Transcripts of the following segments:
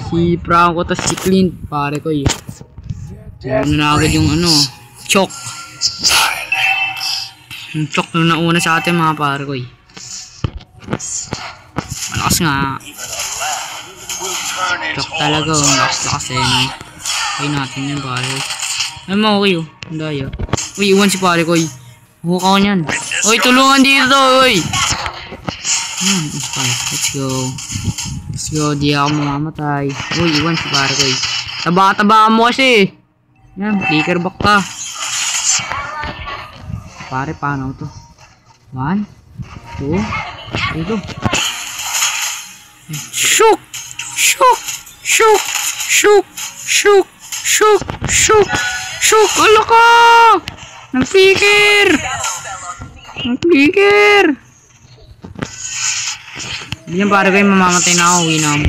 Si Franco tas si Clint, pare ko eh. Ano na agad yung ano, Chok. Yung Chok na nauna sa atin mga pare ko eh. Malakas nga. Chok talaga, malakas eh. Okay natin yun pare ko. Ay mga okay oh, ang daya. Uy, iwan si pare ko eh. Huwag ako nyan. Uy, tulungan dito uy. Let's go. Let's go, di ako mamamatay. Uy, iwan si pare ko eh. Taba-taba mo kasi. Yan, flicker back ka. Pare, paano to? 1, 2, 3, Shook! Shook! Shook! Shook! Shook! Shook! Shook! Shook! Ala ka! Nag-flicker! Nag-flicker! Yan pare ko yung mamamatay na ako. Uwi na ako.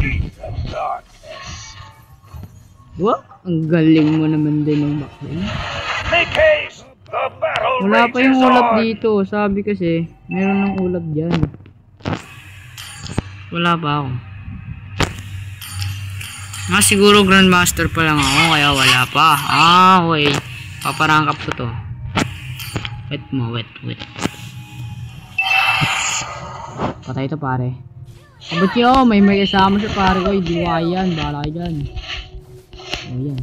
Wow! Ang galing mo naman din yung backline. Wala pa yung ulap dito. Sabi kasi, meron ng ulap dyan. Wala pa ako. Siguro Grandmaster pa lang ako, kaya wala pa. Okay. Paparangkap ko to. Wet mo, wet. Patay to pare. Ba't yun? May kasama siya pare ko. Hindi ko yan. Bahala dyan. Ayan.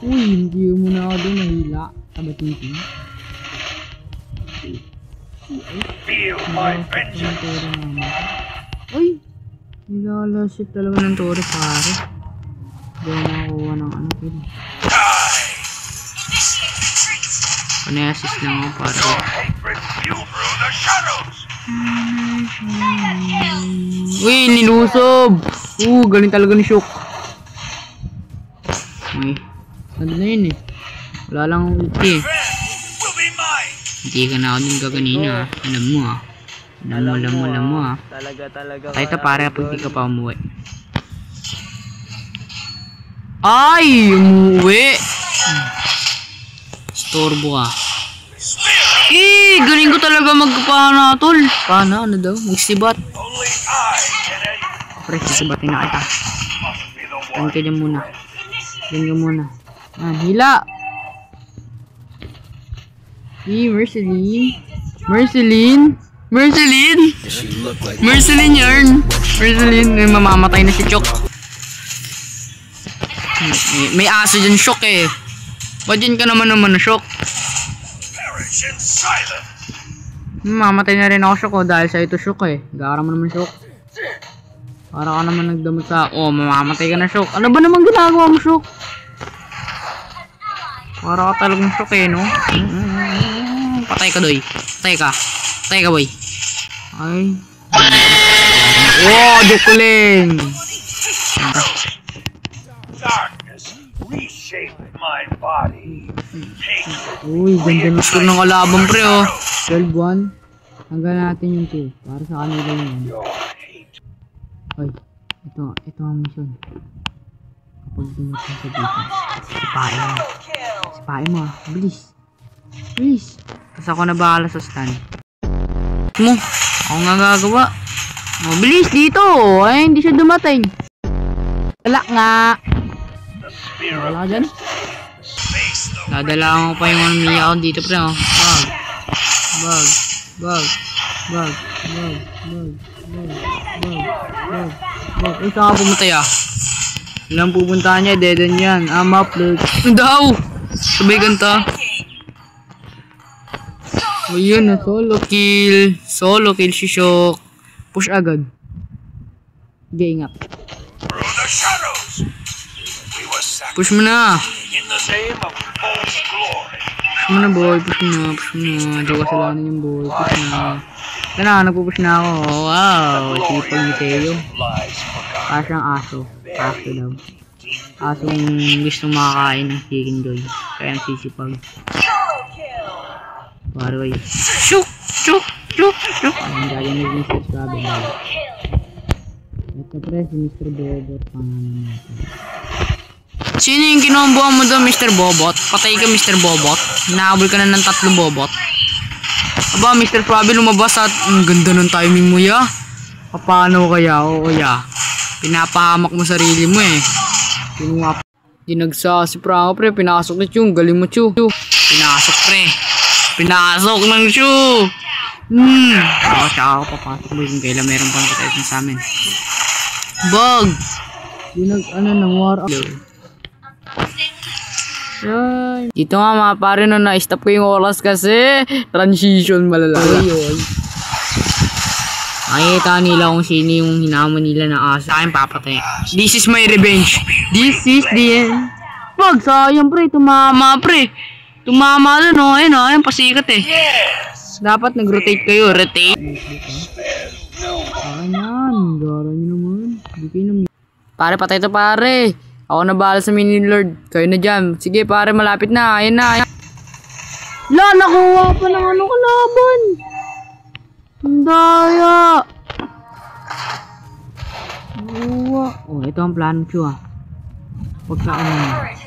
Uy, hindi mo na ako doon nahila. Tabating. Feel my vengeance. Uy! Nilalasit talaga ng tore pare. Hindi ako nakakuha ng ano ko. Pane-assist lang ako pare. Uy! Nilusob! Galing talaga ni Shook. Uy. Ano na yun eh. Wala lang ulti eh. Hindi ka na ako din kaganina. Alam mo ah. Alam mo ah. Tayo ito pare kapag di ka pa umuwi. Ay! Umuwi! Storbo ka. Galing ko talaga magpapana tol. Paano? Ano daw? Magsibat. Pre, sisibatin na kita. Tanke dyan muna. Dyan muna. Hila! Merceline yarn. Merceline, mamamatay na si Chok. May aso dyan Shook eh. Ba't dyan ka naman na Shook? Mamamatay na rin ako Shook oh, dahil sa ito Shook eh. Gara mo naman Shook. Para ka naman nagdamot sa... mamamatay ka na Shook. Ano ba naman ginagawa mo Shook? Para ka talagang Shook eh no? Patay ka doy. Patay ka boy. Ay. Dukuling. Uy, ganda na score ng kalaban pre oh. 12-1. Hanggang natin yung 2. Para sa kanila yun. Ay, ito ang mission. Kapag dumot ka sa dito. Sipain mo ah. Bilis. Tapos ako na bahala sa stand. Mo, ako nga gagawa. Bilis dito. Ay, hindi siya dumating. Wala nga. Wala ka dyan. Dadala ko pa yung Mia ako dito pre oh. Bag. Ay, saan ka pumatay ah? Ilang pupuntahan niya, dead-end yan. Map-load. Daw! Sabay ganta. Ayun na, solo kill si Shook. Push agad. Hindi, ingat. Push mo na. Push mo na boy, push mo na. Di ko kasalanan yung boy, push na. Kaya nagpupush na ako. Wow, sipag ni Teo. Kasyang aso daw. Asong gustong makakain ng chicken joy. Kaya nagsisipag. Paroy. Shook. Ang galing ng Mr. Sabi na. Ito pre, si Mr. Bobot. Pangalan natin. Sino yung kinombohan mo doon, Mr. Bobot? Patay ka, Mr. Bobot. Hinahabol ka na ng 3 Bobot. Aba, Mr. Fabi lumabas at ang ganda ng timing mo ya. Paano kaya? Oo ya. Pinapahamak mo sarili mo eh. Kinuha pa. Dinagsa si Franco pre. Pinasok na Chu. Galing mo Chu. Pinasok pre. Pinasok ng Chu. Tsaka ako papasok mo kung kailan meron pang protection sa amin. Bog! Nang war up. Dito nga mga pare na na-stop ko yung oras kasi transition malalala. Nakikita nila kung sino yung hinamon nila na aso. Sa akin papatay. This is my revenge. This is the end. Wag, sayang pre. Tumama pre. Tumama dun o. Ayun pasikat eh. Dapat nag-rotate kayo. Rotate. Ayan. Gara nyo naman. Hindi kayo naman. Pare, patay to pare. Ako na bahala sa mini lord. Kayo na dyan. Sige pare, malapit na. Ayan na. La, nakuha pa ng kalaban. Ang daya. Nakuha. Oh, ito ang plano ko Huwag ka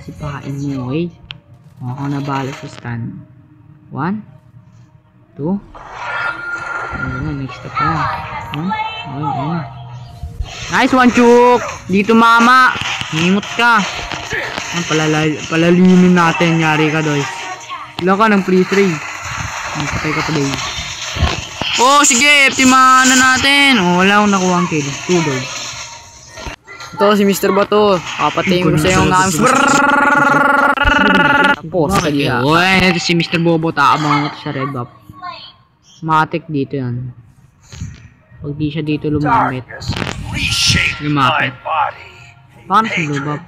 sipain mo, eh. Ako na bahala sa stand. 1, 2. Ayan, next step na. Ayan. Nice one, Chuk! Dito mama! Hingot ka! Palalimin natin. Nyari ka, doy. Ilan ka ng free trade? Patay ka pa, doy. Oh, sige! Optimahan na natin! Oh, wala akong nakuha ang kill. 2 doy. Ito si Mr. Bato. Kapatayin ko sa yung namin. Tapos, kaya. Ito si Mr. Bobo. Taabang ito sa red buff. Matik dito yan. Pag di siya dito lumamit. Paano sa blue buff?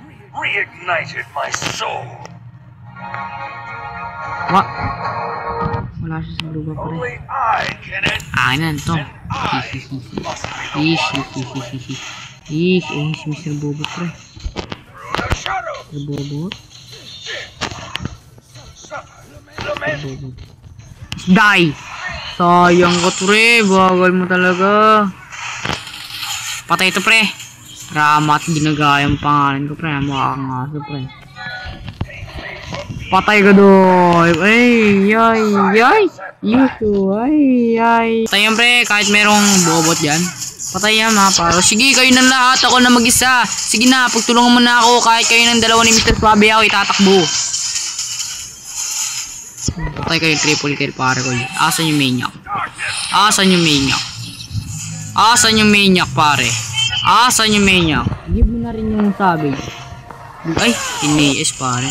What? Wala siya sa blue buff pa rin. Akin na ito. Si Mr. Bobo pre. Mr. Bobo. Die! Sayang ko pre, bagal mo talaga. Patay ito pre. Ramat, ginagaya ang pangalan ko pre. Makakangaso pre. Patay ka doy. Patay yan pre, kahit merong bobot dyan. Patay yan mga paro. Sige kayo ng lahat, ako na mag-isa. Sige na, pagtulungan mo na ako. Kahit kayo ng dalawa ni Mr. Suave ako itatakbo. Patay kayo triple kill pare ko. Asan yung maniac? Asan yung maniac? Asan yung maniac pare? Asan yung maniac? Give mo na rin yung sabi. Ay, kinayas pare.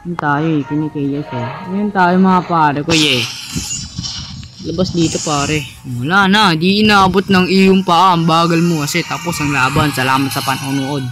Yun tayo eh, kinikayas eh. Yun tayo mga pare ko eh. Labas dito pare. Wala na, di inaabot ng iyong paa. Ang bagal mo kasi tapos ang laban. Salamat sa panonood.